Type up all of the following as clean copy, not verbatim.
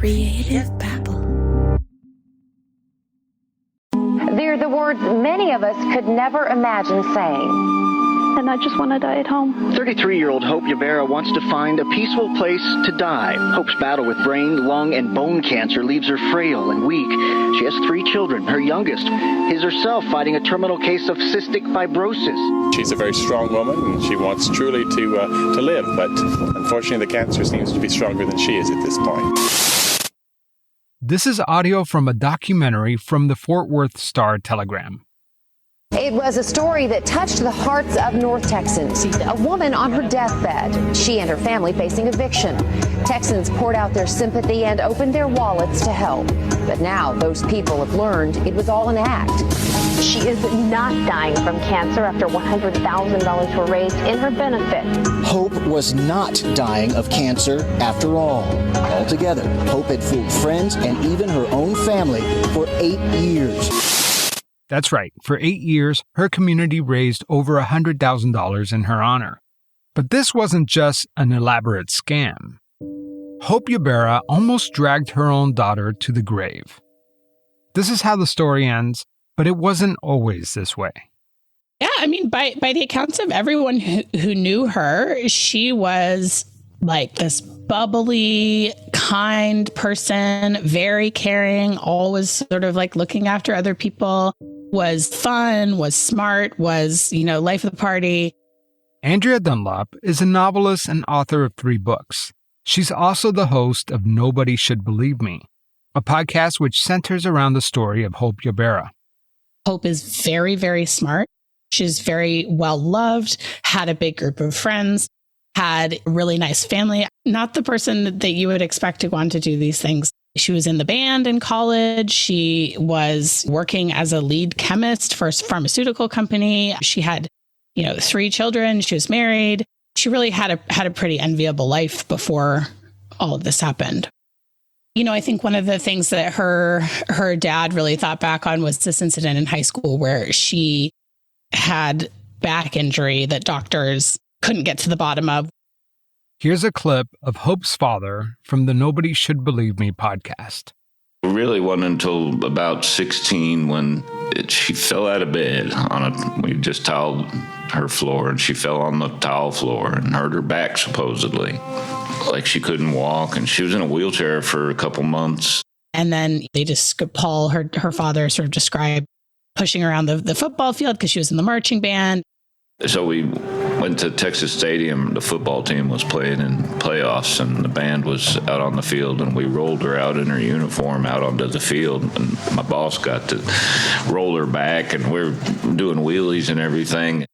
Creative babble. They're the words many of us could never imagine saying. And I just want to die at home. 33-year-old Hope Ybarra wants to find a peaceful place to die. Hope's battle with brain, lung, and bone cancer leaves her frail and weak. She has 3 children. Her youngest is herself fighting a terminal case of cystic fibrosis. She's a very strong woman, and she wants truly to live, but unfortunately the cancer seems to be stronger than she is at this point. This is audio from a documentary from the Fort Worth Star-Telegram. It was a story that touched the hearts of North Texans. A woman on her deathbed, she and her family facing eviction. Texans poured out their sympathy and opened their wallets to help. But now those people have learned it was all an act. She is not dying from cancer after $100,000 were raised in her benefit. Hope was not dying of cancer after all. Altogether, Hope had fooled friends and even her own family for 8 years. That's right. For 8 years, her community raised over $100,000 in her honor. But this wasn't just an elaborate scam. Hope Ybarra almost dragged her own daughter to the grave. This is how the story ends, but it wasn't always this way. Yeah, I mean, by the accounts of everyone who knew her, she was like this bubbly, kind person, very caring, always sort of like looking after other people, was fun, was smart, was, life of the party. Andrea Dunlop is a novelist and author of 3 books. She's also the host of Nobody Should Believe Me, a podcast which centers around the story of Hope Ybarra. Hope is very, very smart. She's very well loved, had a big group of friends, had a really nice family. Not the person that you would expect to want to do these things. She was in the band in college. She was working as a lead chemist for a pharmaceutical company. She had, 3 children. She was married. She really had a pretty enviable life before all of this happened. I think one of the things that her dad really thought back on was this incident in high school where she had back injury that doctors couldn't get to the bottom of. Here's a clip of Hope's father from the Nobody Should Believe Me podcast. It really wasn't until about 16 when she fell out of bed we just tiled her floor, and she fell on the tile floor and hurt her back, supposedly. Like she couldn't walk, and she was in a wheelchair for a couple months. And then Paul, her father, sort of described pushing around the football field because she was in the marching band. So we went to Texas Stadium. The football team was playing in playoffs, and the band was out on the field, and we rolled her out in her uniform out onto the field, and my boss got to roll her back, and we're doing wheelies and everything.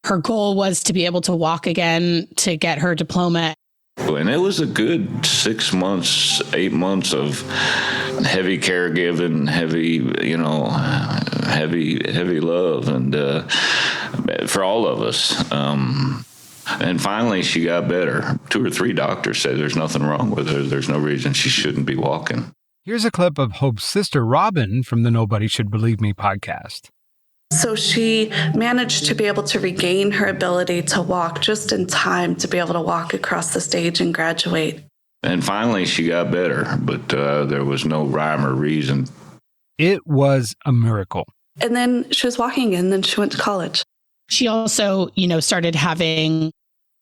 Her goal was to be able to walk again, to get her diploma. And it was a good 6 months, 8 months of heavy caregiving, heavy love, and for all of us. And finally, she got better. 2 or 3 doctors said there's nothing wrong with her. There's no reason she shouldn't be walking. Here's a clip of Hope's sister, Robin, from the Nobody Should Believe Me podcast. So she managed to be able to regain her ability to walk just in time to be able to walk across the stage and graduate. And finally, she got better, but there was no rhyme or reason. It was a miracle. And then she was walking again, and then she went to college. She also, started having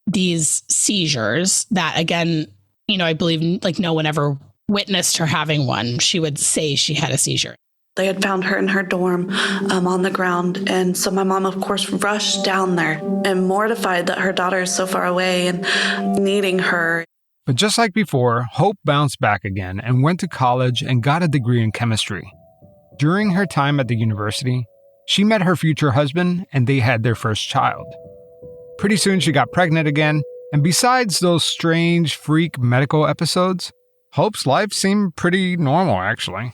these seizures that, again, I believe like no one ever witnessed her having one. She would say she had a seizure. They had found her in her dorm on the ground. And so my mom, of course, rushed down there and mortified that her daughter is so far away and needing her. But just like before, Hope bounced back again and went to college and got a degree in chemistry. During her time at the university, she met her future husband and they had their first child. Pretty soon she got pregnant again, and besides those strange freak medical episodes, Hope's life seemed pretty normal, actually.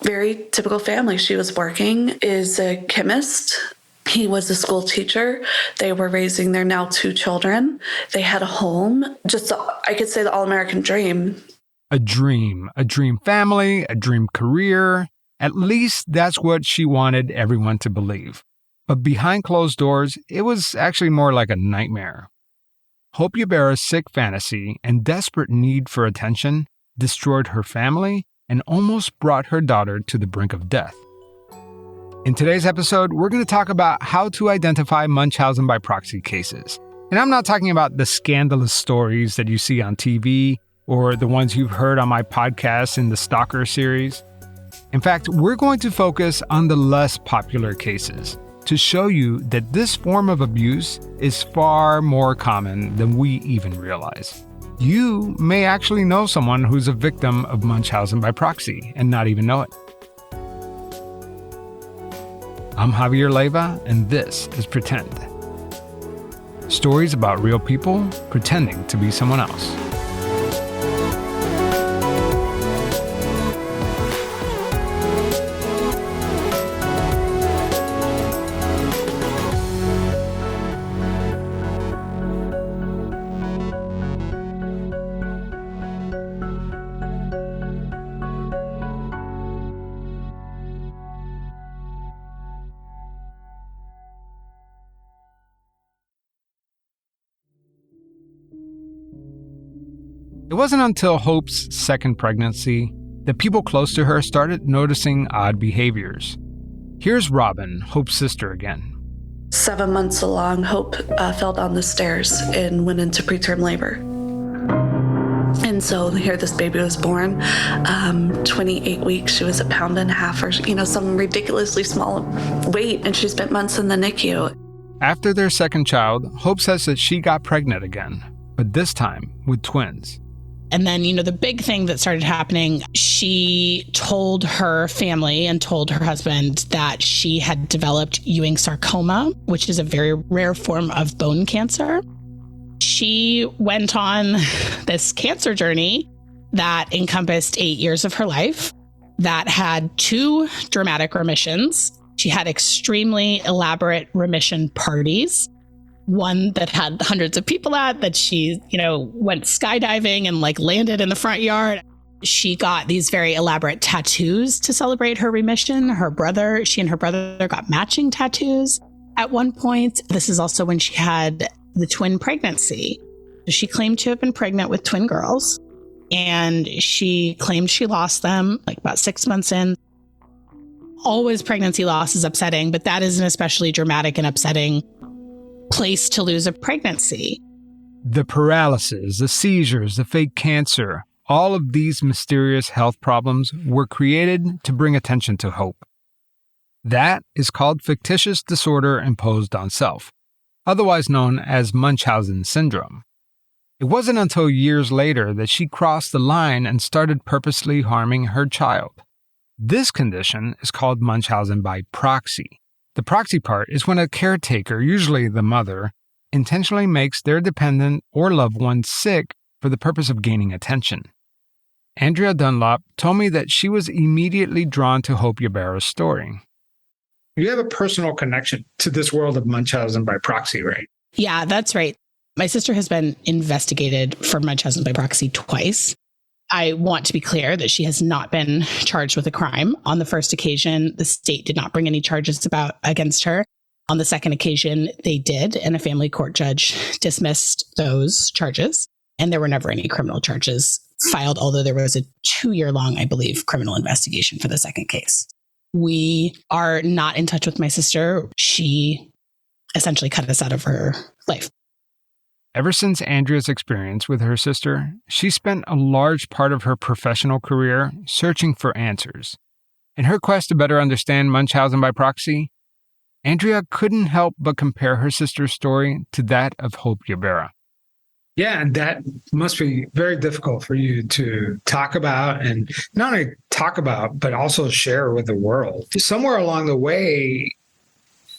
Very typical family. She was working, is a chemist. He was a school teacher. They were raising their now 2 children. They had a home. Just, I could say, the all-American dream. A dream family, a dream career. At least that's what she wanted everyone to believe. But behind closed doors, it was actually more like a nightmare. Hope Ybarra's sick fantasy and desperate need for attention destroyed her family, and almost brought her daughter to the brink of death. In today's episode, we're going to talk about how to identify Munchausen by proxy cases. And I'm not talking about the scandalous stories that you see on TV or the ones you've heard on my podcast in the Stalker series. In fact, we're going to focus on the less popular cases to show you that this form of abuse is far more common than we even realize. You may actually know someone who's a victim of Munchausen by proxy and not even know it. I'm Javier Leiva, and this is Pretend. Stories about real people pretending to be someone else. It wasn't until Hope's second pregnancy that people close to her started noticing odd behaviors. Here's Robin, Hope's sister again. 7 months along, Hope fell down the stairs and went into preterm labor. And so here this baby was born, 28 weeks. She was 1.5 pounds or, some ridiculously small weight, and she spent months in the NICU. After their second child, Hope says that she got pregnant again, but this time with twins. And then, the big thing that started happening, she told her family and told her husband that she had developed Ewing sarcoma, which is a very rare form of bone cancer. She went on this cancer journey that encompassed 8 years of her life, that had 2 dramatic remissions. She had extremely elaborate remission parties. One that had hundreds of people at, that she, went skydiving and landed in the front yard. She got these very elaborate tattoos to celebrate her remission. She and her brother got matching tattoos at one point. This is also when she had the twin pregnancy. She claimed to have been pregnant with twin girls, and she claimed she lost them about 6 months in. Always pregnancy loss is upsetting, but that is an especially dramatic and upsetting place to lose a pregnancy. The paralysis, the seizures, the fake cancer, all of these mysterious health problems were created to bring attention to Hope. That is called fictitious disorder imposed on self, otherwise known as Munchausen syndrome. It wasn't until years later that she crossed the line and started purposely harming her child. This condition is called Munchausen by proxy. The proxy part is when a caretaker, usually the mother, intentionally makes their dependent or loved one sick for the purpose of gaining attention. Andrea Dunlop told me that she was immediately drawn to Hope Ybarra's story. You have a personal connection to this world of Munchausen by proxy, right? Yeah, that's right. My sister has been investigated for Munchausen by proxy twice. I want to be clear that she has not been charged with a crime. On the first occasion, the state did not bring any charges against her. On the second occasion, they did, and a family court judge dismissed those charges. And there were never any criminal charges filed, although there was a 2-year-long, I believe, criminal investigation for the second case. We are not in touch with my sister. She essentially cut us out of her life. Ever since Andrea's experience with her sister, she spent a large part of her professional career searching for answers. In her quest to better understand Munchausen by proxy, Andrea couldn't help but compare her sister's story to that of Hope Ybarra. Yeah, and that must be very difficult for you to talk about, and not only talk about, but also share with the world. Somewhere along the way,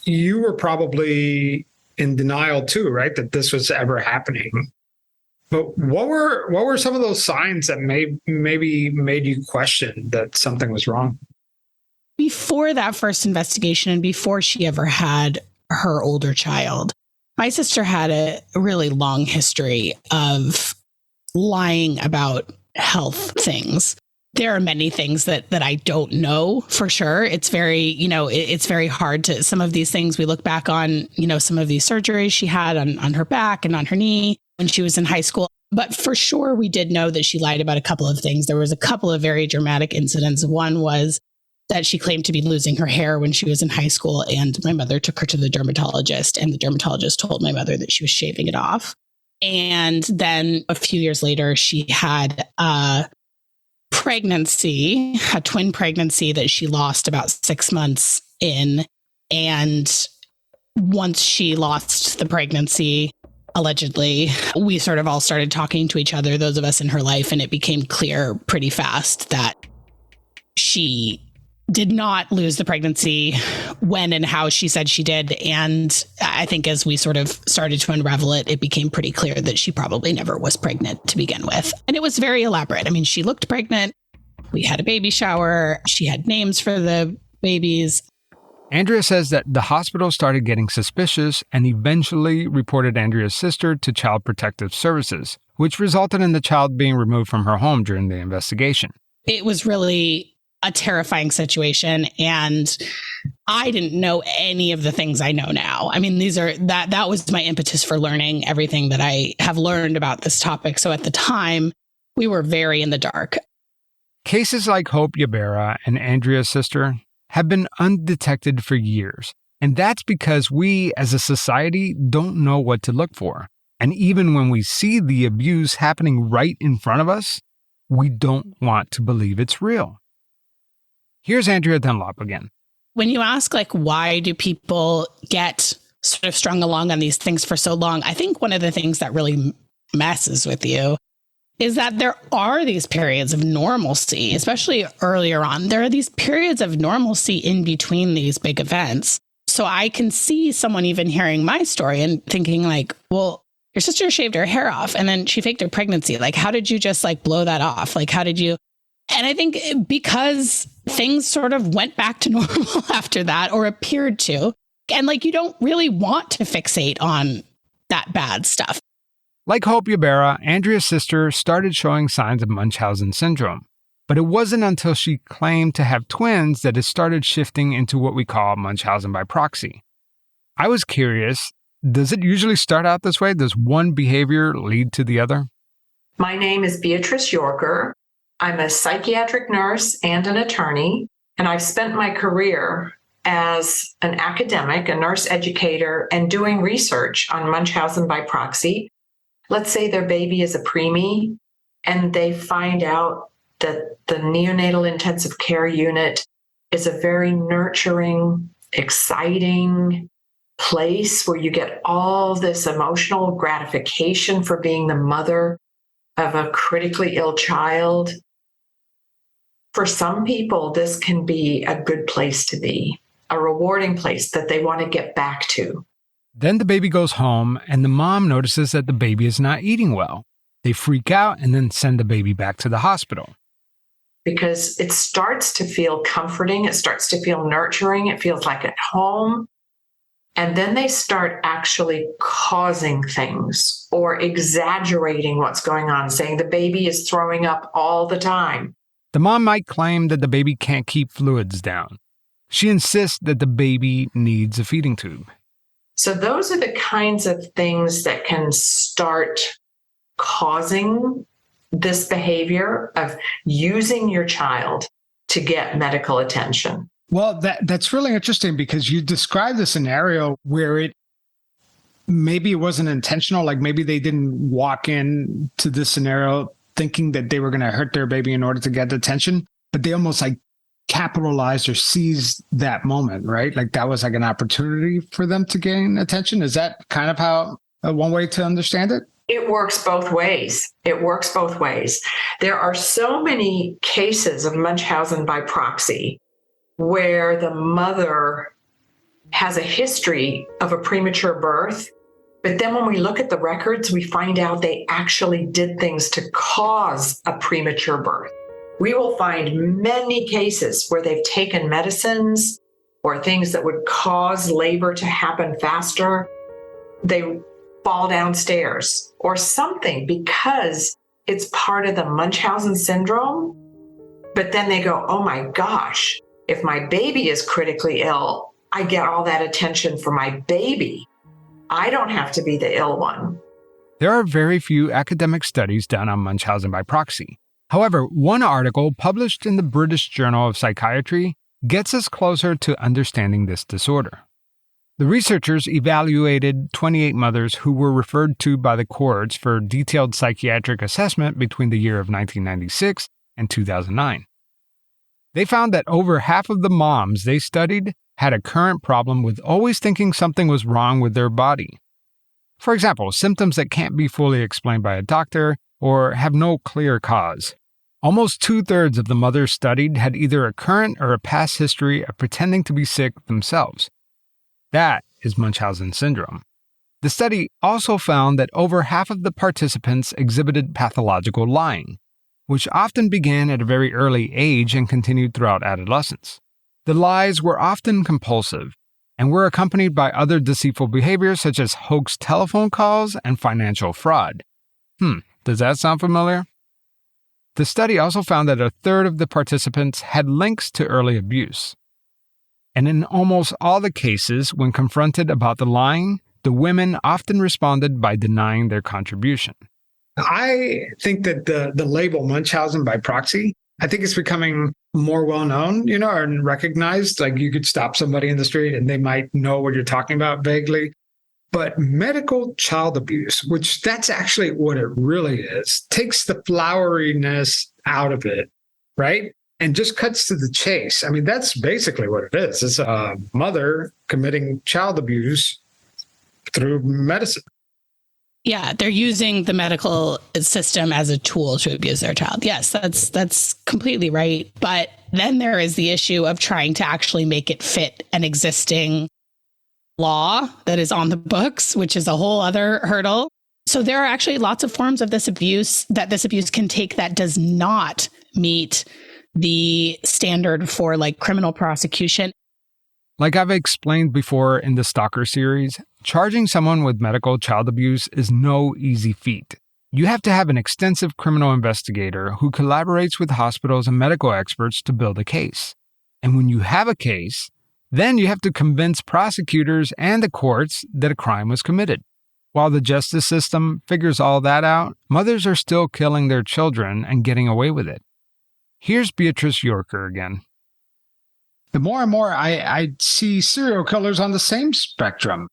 you were probably in denial too, right? That this was ever happening. But what were some of those signs that maybe made you question that something was wrong? Before that first investigation and before she ever had her older child, my sister had a really long history of lying about health things. There are many things that I don't know for sure. It's very, it's very hard to, some of these things we look back on, some of these surgeries she had on her back and on her knee when she was in high school. But for sure, we did know that she lied about a couple of things. There was a couple of very dramatic incidents. One was that she claimed to be losing her hair when she was in high school, and my mother took her to the dermatologist, and the dermatologist told my mother that she was shaving it off. And then a few years later, she had a pregnancy, a twin pregnancy that she lost about 6 months in. And once she lost the pregnancy, allegedly, we sort of all started talking to each other, those of us in her life, and it became clear pretty fast that she did not lose the pregnancy when and how she said she did. And I think as we sort of started to unravel it, it became pretty clear that she probably never was pregnant to begin with. And it was very elaborate. I mean, she looked pregnant. We had a baby shower. She had names for the babies. Andrea says that the hospital started getting suspicious and eventually reported Andrea's sister to Child Protective Services, which resulted in the child being removed from her home during the investigation. It was really a terrifying situation, and I didn't know any of the things I know now. I mean, that was my impetus for learning everything that I have learned about this topic. So at the time, we were very in the dark. Cases like Hope Ybarra and Andrea's sister have been undetected for years, and that's because we as a society don't know what to look for. And even when we see the abuse happening right in front of us, we don't want to believe it's real. Here's Andrea Dunlop again. When you ask, why do people get sort of strung along on these things for so long? I think one of the things that really messes with you is that there are these periods of normalcy, especially earlier on. There are these periods of normalcy in between these big events. So I can see someone even hearing my story and thinking well, your sister shaved her hair off and then she faked her pregnancy. How did you just blow that off? How did you? And I think because things sort of went back to normal after that, or appeared to, and you don't really want to fixate on that bad stuff. Like Hope Ybarra, Andrea's sister started showing signs of Munchausen syndrome. But it wasn't until she claimed to have twins that it started shifting into what we call Munchausen by proxy. I was curious, does it usually start out this way? Does one behavior lead to the other? My name is Beatrice Yorker. I'm a psychiatric nurse and an attorney, and I've spent my career as an academic, a nurse educator, and doing research on Munchausen by proxy. Let's say their baby is a preemie, and they find out that the neonatal intensive care unit is a very nurturing, exciting place where you get all this emotional gratification for being the mother of a critically ill child. For some people, this can be a good place to be, a rewarding place that they want to get back to. Then the baby goes home, and the mom notices that the baby is not eating well. They freak out and then send the baby back to the hospital. Because it starts to feel comforting, it starts to feel nurturing, it feels like at home. And then they start actually causing things or exaggerating what's going on, saying the baby is throwing up all the time. The mom might claim that the baby can't keep fluids down. She insists that the baby needs a feeding tube. So those are the kinds of things that can start causing this behavior of using your child to get medical attention. Well, that's really interesting because you described a scenario where maybe it wasn't intentional. Maybe they didn't walk in to this scenario thinking that they were going to hurt their baby in order to get attention, but they almost capitalized or seized that moment, right? That was an opportunity for them to gain attention. Is that kind of how one way to understand it? It works both ways. There are so many cases of Munchausen by proxy where the mother has a history of a premature birth. But then when we look at the records, we find out they actually did things to cause a premature birth. We will find many cases where they've taken medicines or things that would cause labor to happen faster. They fall downstairs or something because it's part of the Munchausen syndrome. But then they go, oh my gosh, if my baby is critically ill, I get all that attention for my baby. I don't have to be the ill one. There are very few academic studies done on Munchausen by proxy. However, one article published in the British Journal of Psychiatry gets us closer to understanding this disorder. The researchers evaluated 28 mothers who were referred to by the courts for detailed psychiatric assessment between the year of 1996 and 2009. They found that over half of the moms they studied had a current problem with always thinking something was wrong with their body. For example, symptoms that can't be fully explained by a doctor or have no clear cause. Almost 2/3 of the mothers studied had either a current or a past history of pretending to be sick themselves. That is Munchausen syndrome. The study also found that over half of the participants exhibited pathological lying, which often began at a very early age and continued throughout adolescence. The lies were often compulsive and were accompanied by other deceitful behaviors such as hoax telephone calls and financial fraud. Does that sound familiar? The study also found that 1/3 of the participants had links to early abuse. And in almost all the cases, when confronted about the lying, the women often responded by denying their contribution. I think that the label Munchausen by proxy, I think it's becoming more well-known, and recognized. Like you could stop somebody in the street and they might know what you're talking about vaguely. But medical child abuse, which that's actually what it really is, takes the floweriness out of it, right? And just cuts to the chase. I mean, that's basically what it is. It's a mother committing child abuse through medicine. Yeah, they're using the medical system as a tool to abuse their child. Yes, that's completely right. But then there is the issue of trying to actually make it fit an existing law that is on the books, which is a whole other hurdle. So there are actually lots of forms of this abuse can take that does not meet the standard for criminal prosecution. Like I've explained before in the Stalker series, charging someone with medical child abuse is no easy feat. You have to have an extensive criminal investigator who collaborates with hospitals and medical experts to build a case. And when you have a case, then you have to convince prosecutors and the courts that a crime was committed. While the justice system figures all that out, mothers are still killing their children and getting away with it. Here's Beatrice Yorker again. The more and more I see serial killers on the same spectrum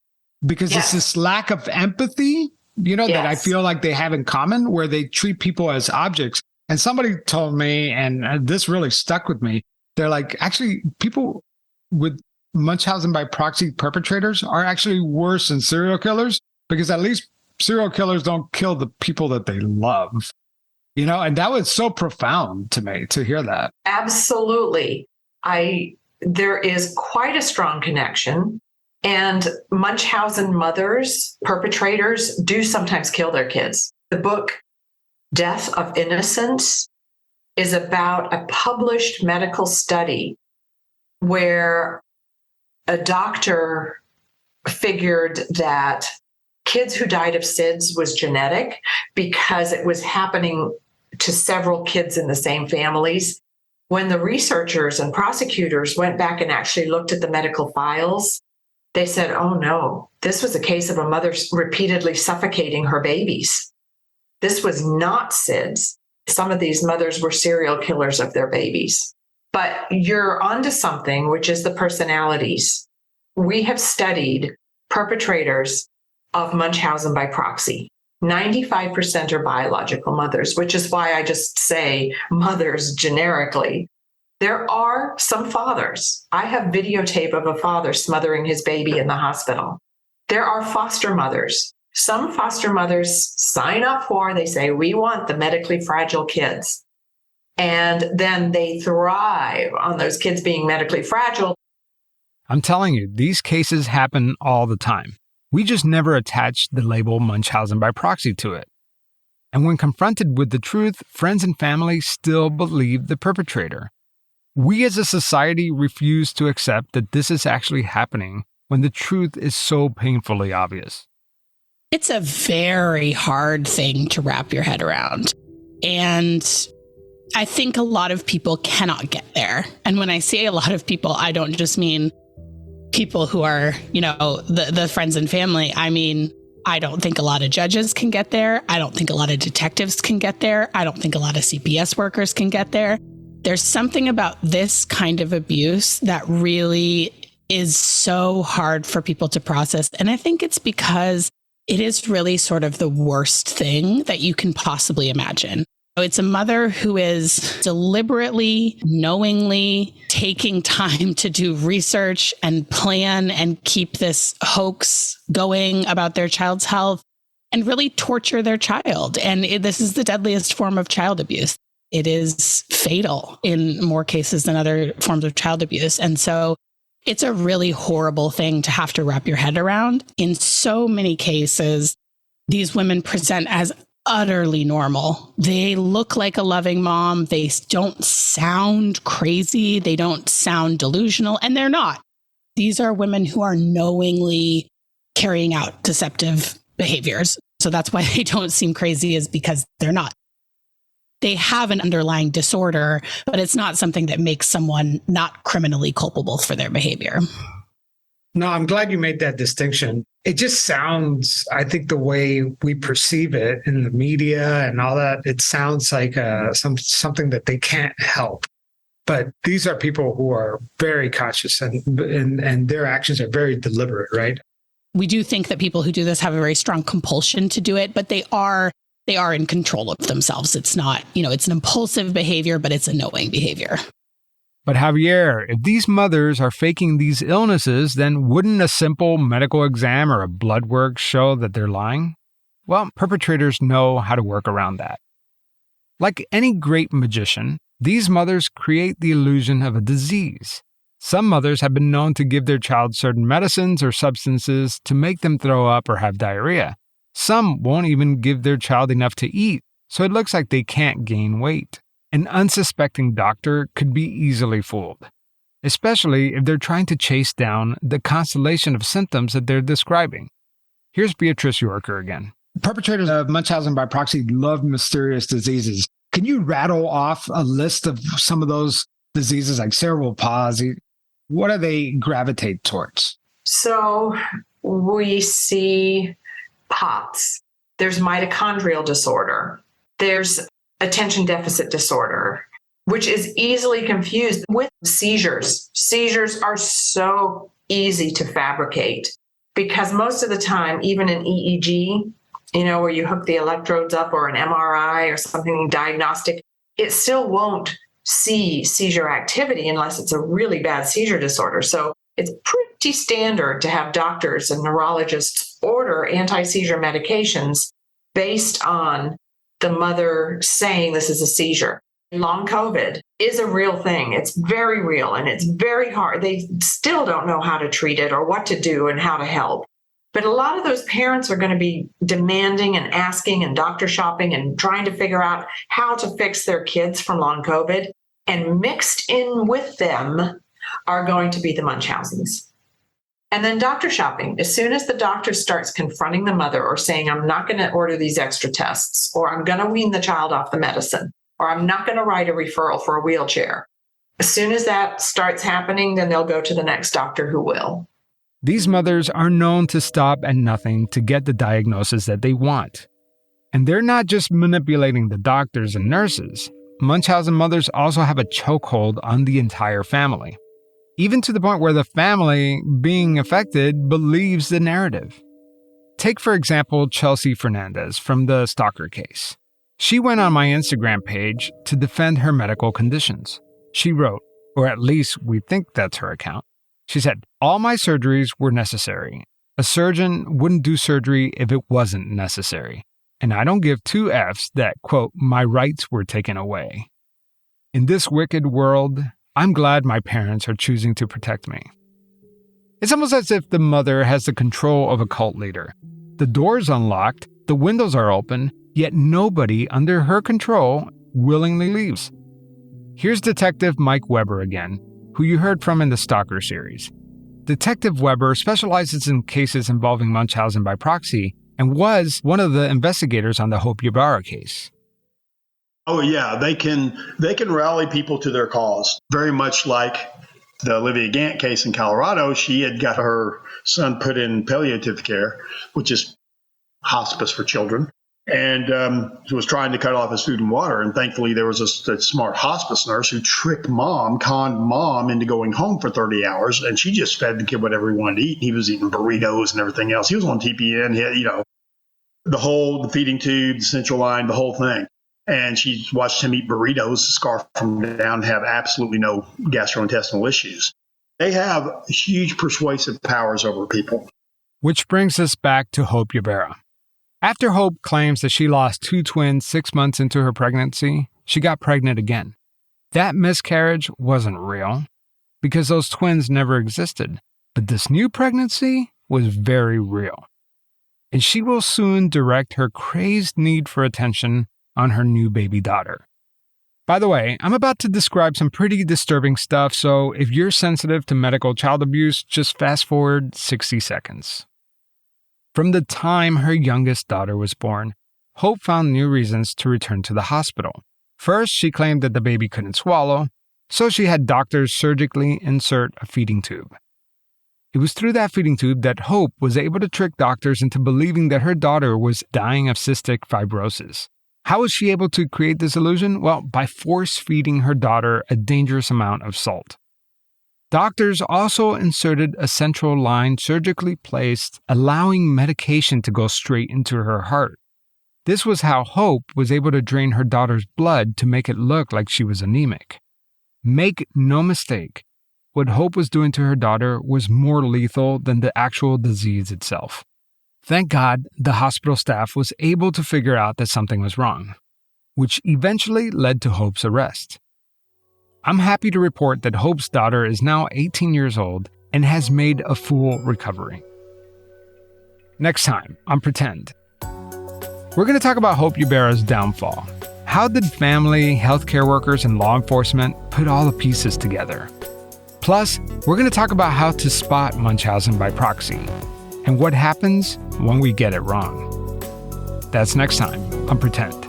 because it's this lack of empathy, that I feel like they have in common where they treat people as objects. And somebody told me, and this really stuck with me, they're like, actually, people with Munchausen by proxy perpetrators are actually worse than serial killers because at least serial killers don't kill the people that they love. And that was so profound to me to hear that. Absolutely. There is quite a strong connection. And Munchausen mothers, perpetrators, do sometimes kill their kids. The book Death of Innocence is about a published medical study where a doctor figured that kids who died of SIDS was genetic because it was happening to several kids in the same families. When the researchers and prosecutors went back and actually looked at the medical files, they said, oh no, this was a case of a mother repeatedly suffocating her babies. This was not SIDS. Some of these mothers were serial killers of their babies. But you're onto something, which is the personalities. We have studied perpetrators of Munchausen by proxy. 95% are biological mothers, which is why I just say mothers generically. There are some fathers. I have videotape of a father smothering his baby in the hospital. There are foster mothers. Some foster mothers sign up they say, we want the medically fragile kids. And then they thrive on those kids being medically fragile. I'm telling you, these cases happen all the time. We just never attach the label Munchausen by proxy to it. And when confronted with the truth, friends and family still believe the perpetrator. We as a society refuse to accept that this is actually happening when the truth is so painfully obvious. It's a very hard thing to wrap your head around. And I think a lot of people cannot get there. And when I say a lot of people, I don't just mean people who are, the friends and family. I mean, I don't think a lot of judges can get there. I don't think a lot of detectives can get there. I don't think a lot of CPS workers can get there. There's something about this kind of abuse that really is so hard for people to process. And I think it's because it is really sort of the worst thing that you can possibly imagine. It's a mother who is deliberately, knowingly taking time to do research and plan and keep this hoax going about their child's health and really torture their child. And this is the deadliest form of child abuse. It is fatal in more cases than other forms of child abuse. And so it's a really horrible thing to have to wrap your head around. In so many cases, these women present as utterly normal. They look like a loving mom. They don't sound crazy. They don't sound delusional, and they're not. These are women who are knowingly carrying out deceptive behaviors. So that's why they don't seem crazy, is because they're not. They have an underlying disorder, but it's not something that makes someone not criminally culpable for their behavior. No, I'm glad you made that distinction. It just sounds, I think the way we perceive it in the media and all that, it sounds like something that they can't help. But these are people who are very conscious and their actions are very deliberate, right? We do think that people who do this have a very strong compulsion to do it, but they are in control of themselves. It's not, it's an impulsive behavior, but it's a knowing behavior. But Javier, if these mothers are faking these illnesses, then wouldn't a simple medical exam or a blood work show that they're lying? Well, perpetrators know how to work around that. Like any great magician, these mothers create the illusion of a disease. Some mothers have been known to give their child certain medicines or substances to make them throw up or have diarrhea. Some won't even give their child enough to eat, so it looks like they can't gain weight. An unsuspecting doctor could be easily fooled, especially if they're trying to chase down the constellation of symptoms that they're describing. Here's Beatrice Yorker again. Perpetrators of Munchausen by proxy love mysterious diseases. Can you rattle off a list of some of those diseases like cerebral palsy? What do they gravitate towards? So we see POTS. There's mitochondrial disorder. There's attention deficit disorder, which is easily confused with seizures. Seizures are so easy to fabricate because most of the time, even an EEG, where you hook the electrodes up, or an MRI or something diagnostic, it still won't see seizure activity unless it's a really bad seizure disorder. So it's pretty standard to have doctors and neurologists order anti-seizure medications based on the mother saying this is a seizure. Long COVID is a real thing. It's very real and it's very hard. They still don't know how to treat it or what to do and how to help. But a lot of those parents are going to be demanding and asking and doctor shopping and trying to figure out how to fix their kids from long COVID. And mixed in with them are going to be the Munchausens. And then doctor shopping. As soon as the doctor starts confronting the mother or saying, I'm not going to order these extra tests, or I'm going to wean the child off the medicine, or I'm not going to write a referral for a wheelchair. As soon as that starts happening, then they'll go to the next doctor who will. These mothers are known to stop at nothing to get the diagnosis that they want. And they're not just manipulating the doctors and nurses. Munchausen mothers also have a chokehold on the entire family, even to the point where the family being affected believes the narrative. Take, for example, Chelsea Fernandez from the stalker case. She went on my Instagram page to defend her medical conditions. She wrote, or at least we think that's her account. She said, all my surgeries were necessary. A surgeon wouldn't do surgery if it wasn't necessary. And I don't give two Fs that, quote, my rights were taken away. In this wicked world, I'm glad my parents are choosing to protect me. It's almost as if the mother has the control of a cult leader. The door's unlocked, the windows are open, yet nobody under her control willingly leaves. Here's Detective Mike Weber again, who you heard from in the Stalker series. Detective Weber specializes in cases involving Munchausen by proxy and was one of the investigators on the Hope Ybarra case. Oh yeah, they can rally people to their cause. Very much like the Olivia Gant case in Colorado. She had got her son put in palliative care, which is hospice for children, and was trying to cut off his food and water. And thankfully, there was a smart hospice nurse who conned mom into going home for 30 hours, and she just fed the kid whatever he wanted to eat. He was eating burritos and everything else. He was on TPN, he had, the feeding tube, the central line, the whole thing. And she watched him eat burritos, scarf him down, have absolutely no gastrointestinal issues. They have huge persuasive powers over people. Which brings us back to Hope Ybarra. After Hope claims that she lost 2 twins 6 months into her pregnancy, she got pregnant again. That miscarriage wasn't real because those twins never existed. But this new pregnancy was very real. And she will soon direct her crazed need for attention on her new baby daughter. By the way, I'm about to describe some pretty disturbing stuff, so if you're sensitive to medical child abuse, just fast forward 60 seconds. From the time her youngest daughter was born, Hope found new reasons to return to the hospital. First, she claimed that the baby couldn't swallow, so she had doctors surgically insert a feeding tube. It was through that feeding tube that Hope was able to trick doctors into believing that her daughter was dying of cystic fibrosis. How was she able to create this illusion? Well, by force-feeding her daughter a dangerous amount of salt. Doctors also inserted a central line surgically placed, allowing medication to go straight into her heart. This was how Hope was able to drain her daughter's blood to make it look like she was anemic. Make no mistake, what Hope was doing to her daughter was more lethal than the actual disease itself. Thank God, the hospital staff was able to figure out that something was wrong, which eventually led to Hope's arrest. I'm happy to report that Hope's daughter is now 18 years old and has made a full recovery. Next time on Pretend, we're going to talk about Hope Ybarra's downfall. How did family, healthcare workers, and law enforcement put all the pieces together? Plus, we're going to talk about how to spot Munchausen by proxy and what happens when we get it wrong. That's next time on Pretend.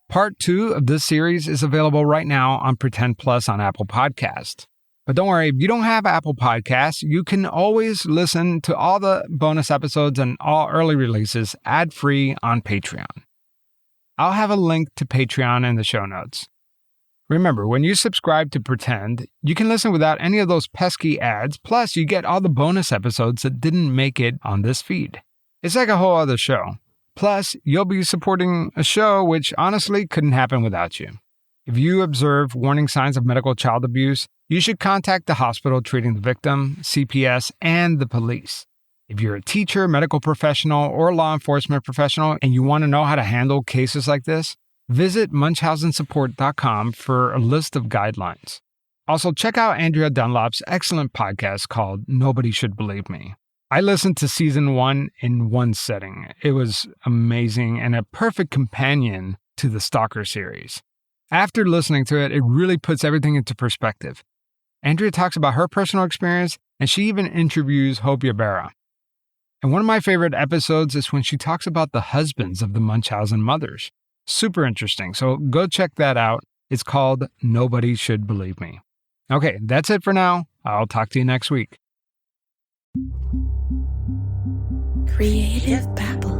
Part 2 of this series is available right now on Pretend Plus on Apple Podcasts. But don't worry, if you don't have Apple Podcasts, you can always listen to all the bonus episodes and all early releases ad-free on Patreon. I'll have a link to Patreon in the show notes. Remember, when you subscribe to Pretend, you can listen without any of those pesky ads, plus you get all the bonus episodes that didn't make it on this feed. It's like a whole other show. Plus, you'll be supporting a show which honestly couldn't happen without you. If you observe warning signs of medical child abuse, you should contact the hospital treating the victim, CPS, and the police. If you're a teacher, medical professional, or law enforcement professional and you want to know how to handle cases like this, visit munchausensupport.com for a list of guidelines. Also, check out Andrea Dunlop's excellent podcast called Nobody Should Believe Me. I listened to season 1 in one setting. It was amazing and a perfect companion to the Stalker series. After listening to it, it really puts everything into perspective. Andrea talks about her personal experience, and she even interviews Hope Ybarra. And one of my favorite episodes is when she talks about the husbands of the Munchausen mothers. Super interesting, so go check that out. It's called Nobody Should Believe Me. Okay, that's it for now. I'll talk to you next week. Creative Babble.